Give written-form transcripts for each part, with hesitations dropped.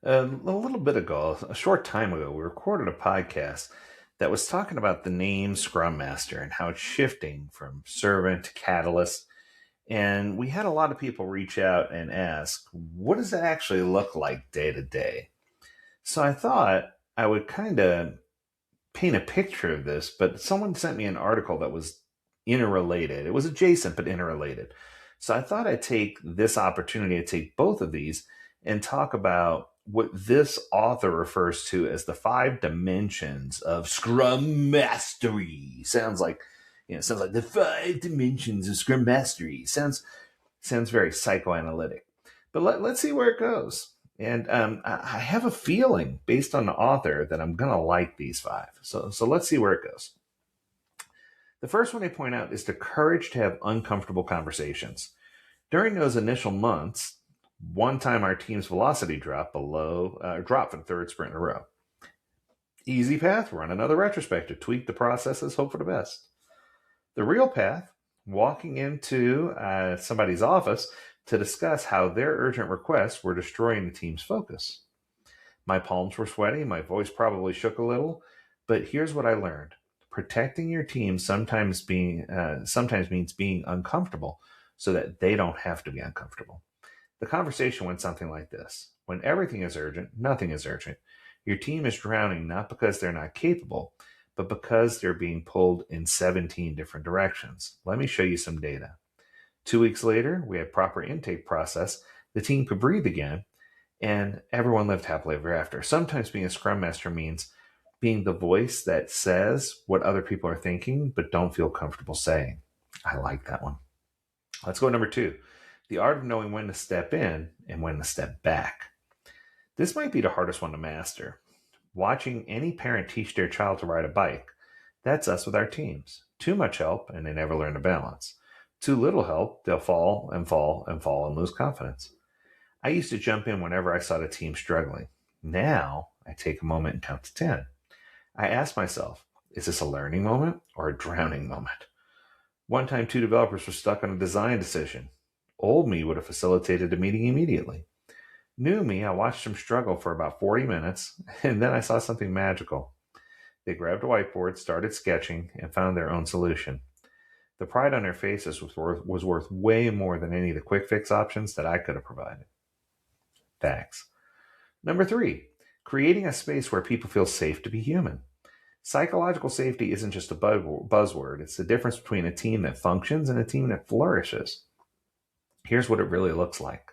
A little bit ago, a short time ago, we recorded a podcast that was talking about the name Scrum Master and how it's shifting from servant to catalyst. And we had a lot of people reach out and ask, what does that actually look like day to day? So I thought I would kind of paint a picture of this, but someone sent me an article that was interrelated. It was adjacent, but interrelated. So I thought I'd take this opportunity to take both of these and talk about what this author refers to as the 5 dimensions of Scrum Mastery. Sounds like the 5 dimensions of Scrum Mastery. Sounds very psychoanalytic. But let's see where it goes. And I have a feeling, based on the author, that I'm going to like these 5. So let's see where it goes. The first one they point out is the courage to have uncomfortable conversations. During those initial months, one time our team's velocity dropped for the third sprint in a row. Easy path, run another retrospective, tweak the processes, hope for the best. The real path, walking into somebody's office to discuss how their urgent requests were destroying the team's focus. My palms were sweaty, my voice probably shook a little, but here's what I learned. Protecting your team sometimes means being uncomfortable so that they don't have to be uncomfortable. The conversation went something like this. When everything is urgent, nothing is urgent. Your team is drowning not because they're not capable, but because they're being pulled in 17 different directions. Let me show you some data. 2 weeks later, we had proper intake process. The team could breathe again, and everyone lived happily ever after. Sometimes being a Scrum Master means being the voice that says what other people are thinking, but don't feel comfortable saying. I like that one. Let's go to number 2. The art of knowing when to step in and when to step back. This might be the hardest one to master. Watching any parent teach their child to ride a bike, that's us with our teams. Too much help, and they never learn to balance. Too little help, they'll fall and fall and fall and lose confidence. I used to jump in whenever I saw the team struggling. Now, I take a moment and count to 10. I ask myself, is this a learning moment or a drowning moment? One time, 2 developers were stuck on a design decision. Old me would have facilitated the meeting immediately. New me, I watched them struggle for about 40 minutes, and then I saw something magical. They grabbed a whiteboard, started sketching, and found their own solution. The pride on their faces was worth way more than any of the quick fix options that I could have provided. Thanks. Number 3, creating a space where people feel safe to be human. Psychological safety isn't just a buzzword. It's the difference between a team that functions and a team that flourishes. Here's what it really looks like.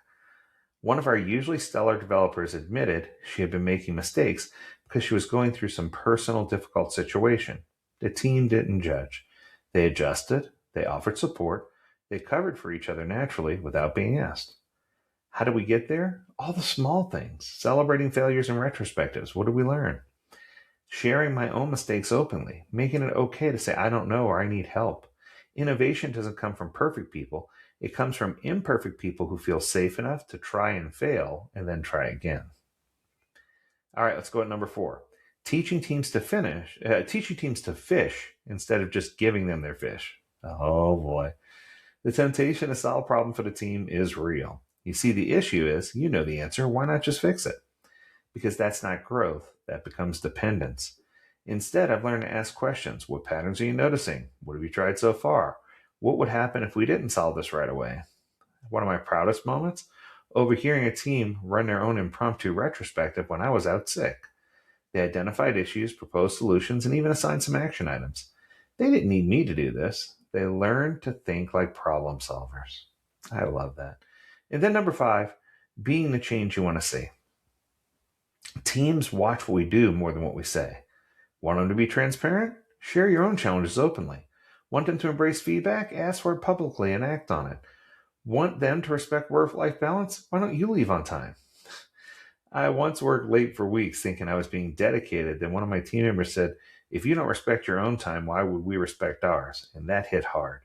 One of our usually stellar developers admitted she had been making mistakes because she was going through some personal difficult situation. The team didn't judge. They adjusted, they offered support, they covered for each other naturally without being asked. How did we get there? All the small things. Celebrating failures and retrospectives. What did we learn? Sharing my own mistakes openly. Making it okay to say, I don't know or I need help. Innovation doesn't come from perfect people. It comes from imperfect people who feel safe enough to try and fail and then try again. All right, let's go to number 4. Teaching teams to fish instead of just giving them their fish. Oh boy. The temptation to solve a problem for the team is real. You see, the issue is, you know the answer, why not just fix it? Because that's not growth, that becomes dependence. Instead, I've learned to ask questions. What patterns are you noticing? What have you tried so far? What would happen if we didn't solve this right away? One of my proudest moments? Overhearing a team run their own impromptu retrospective when I was out sick. They identified issues, proposed solutions, and even assigned some action items. They didn't need me to do this. They learned to think like problem solvers. I love that. And then number 5, being the change you want to see. Teams watch what we do more than what we say. Want them to be transparent? Share your own challenges openly. Want them to embrace feedback? Ask for it publicly and act on it. Want them to respect work-life balance? Why don't you leave on time? I once worked late for weeks thinking I was being dedicated. Then one of my team members said, if you don't respect your own time, why would we respect ours? And that hit hard.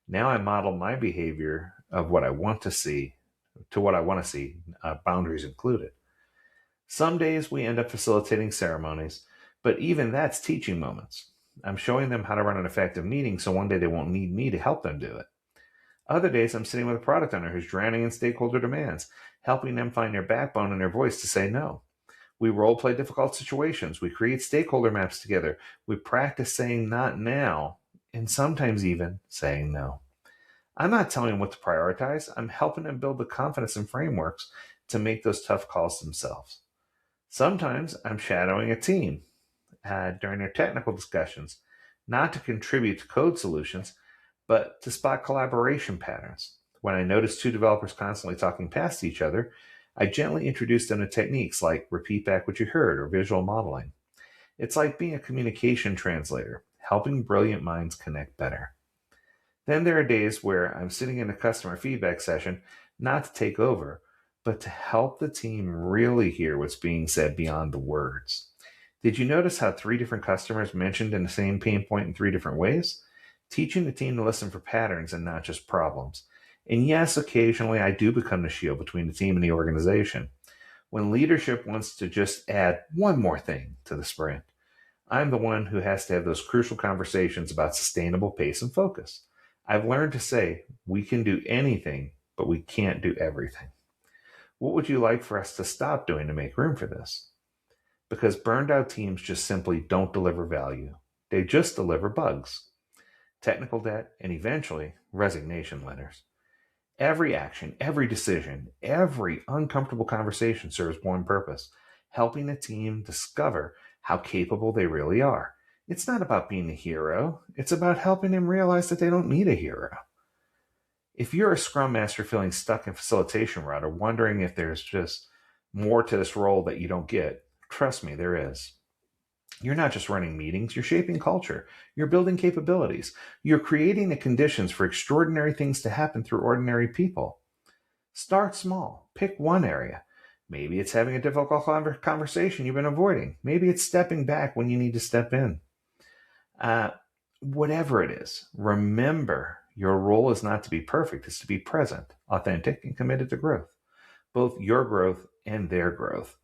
Now I model my behavior of what I want to see to what I want to see, boundaries included. Some days we end up facilitating ceremonies, but even that's teaching moments. I'm showing them how to run an effective meeting so one day they won't need me to help them do it. Other days I'm sitting with a product owner who's drowning in stakeholder demands, helping them find their backbone and their voice to say no. We role play difficult situations. We create stakeholder maps together. We practice saying not now and sometimes even saying no. I'm not telling them what to prioritize. I'm helping them build the confidence and frameworks to make those tough calls themselves. Sometimes I'm shadowing a team during their technical discussions, not to contribute to code solutions, but to spot collaboration patterns. When I notice two developers constantly talking past each other, I gently introduce them to techniques like repeat back what you heard or visual modeling. It's like being a communication translator, helping brilliant minds connect better. Then there are days where I'm sitting in a customer feedback session, not to take over, but to help the team really hear what's being said beyond the words. Did you notice how three different customers mentioned in the same pain point in three different ways? Teaching the team to listen for patterns and not just problems. And yes, occasionally I do become the shield between the team and the organization. When leadership wants to just add one more thing to the sprint, I'm the one who has to have those crucial conversations about sustainable pace and focus. I've learned to say we can do anything, but we can't do everything. What would you like for us to stop doing to make room for this? Because burned out teams just simply don't deliver value. They just deliver bugs, technical debt, and eventually resignation letters. Every action, every decision, every uncomfortable conversation serves one purpose: helping the team discover how capable they really are. It's not about being a hero. It's about helping them realize that they don't need a hero. If you're a Scrum Master feeling stuck in facilitation rut or wondering if there's just more to this role that you don't get, trust me, there is. You're not just running meetings, you're shaping culture. You're building capabilities. You're creating the conditions for extraordinary things to happen through ordinary people. Start small. Pick one area. Maybe it's having a difficult conversation you've been avoiding. Maybe it's stepping back when you need to step in. Whatever it is, remember your role is not to be perfect, it's to be present, authentic, and committed to growth, both your growth and their growth.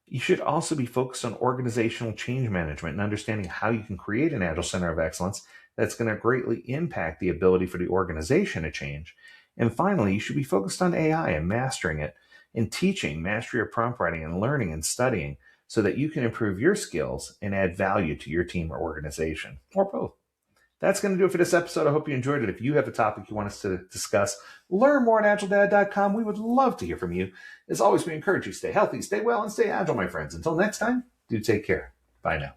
You should also be focused on organizational change management and understanding how you can create an Agile Center of Excellence that's going to greatly impact the ability for the organization to change. And finally, you should be focused on AI and mastering it, and teaching mastery of prompt writing and learning and studying so that you can improve your skills and add value to your team or organization, or both. That's going to do it for this episode. I hope you enjoyed it. If you have a topic you want us to discuss, learn more at AgileDad.com. We would love to hear from you. As always, we encourage you to stay healthy, stay well, and stay agile, my friends. Until next time, do take care. Bye now.